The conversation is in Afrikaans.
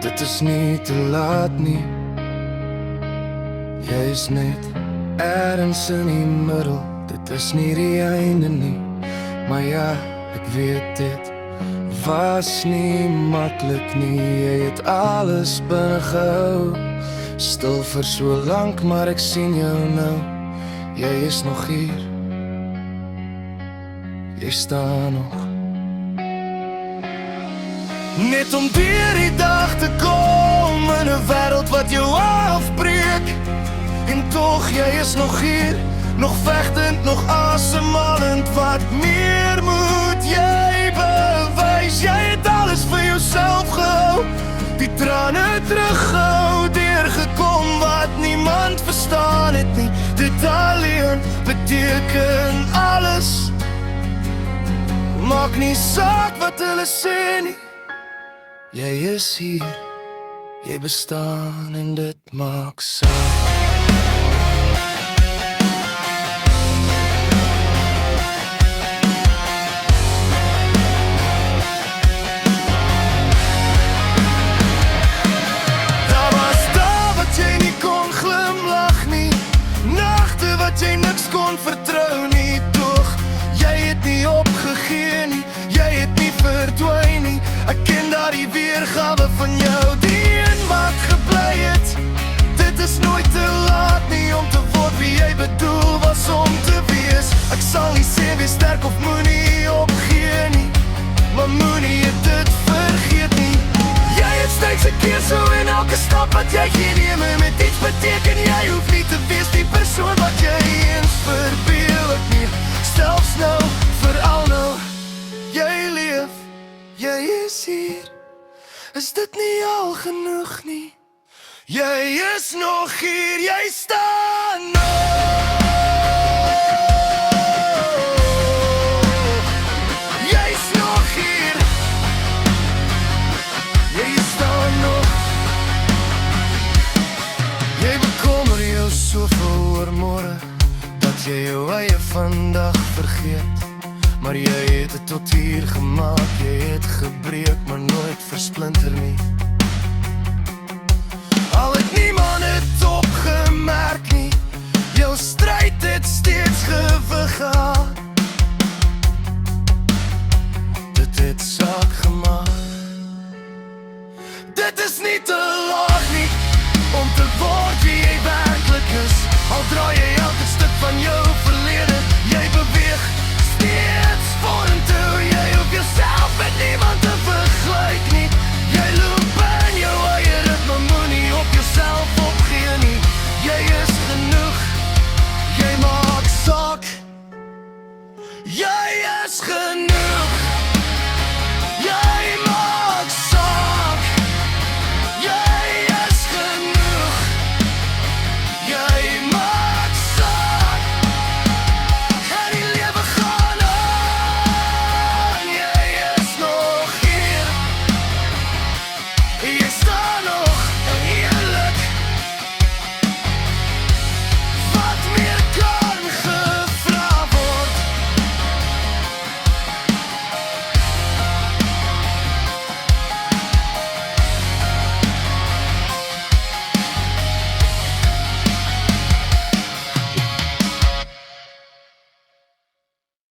dit is nie te laat nie. Jy is net ergens in die middel, dit is nie die einde nie. Maar ja, ek weet dit was nie maklik nie. Jy het alles binne gehou, stil vir so lank, maar ek sien jou nou. Jy is nog hier, jy staan nog. Net om weer die dag te kom in 'n wêreld wat jou afbreek. En tog, jy is nog hier, nog vechtend, nog asemhalend. Wat meer moet jy bewys? Jy het alles vir jouself gehou, die trane teruggehou, deurgekom wat niemand verstaan het nie. Dit alleen beteken alles. Maak nie saak wat hulle sê nie. Jy is hier, jy bestaan en dit maak saak. Daar was dae wat jy nie kon glimlag nie, nagte wat jy niks kon vertrou nie. Tog, jy het nie opgegee nie, jy het nie verdwyn nie. Ek ken daardie weergawe van jou, die een wat gebly het. Dit is nooit te laat nie om te word wie jy bedoel was om te wees. Ek sal nie sê wees sterk of moenie opgee nie, maar moenie dit vergeet nie. Jy het steeds 'n keuse in elke stap wat jy neem, en met iets beteken jy hoef nie te wees die persoon wat jy eens verbeel het nie. Selfs nou, veral nou, jy leef, jy is hier. Is dit nie al genoeg nie? Jy is nog hier, jy staan nog. Jy's nog hier, jy staan nog. Jy bekommer jou soveel oor môre, dat jy jou eie vandag vergeet. Maar jy het dit tot hier gemaak, jy het gebreek, maar nooit versplinter nie.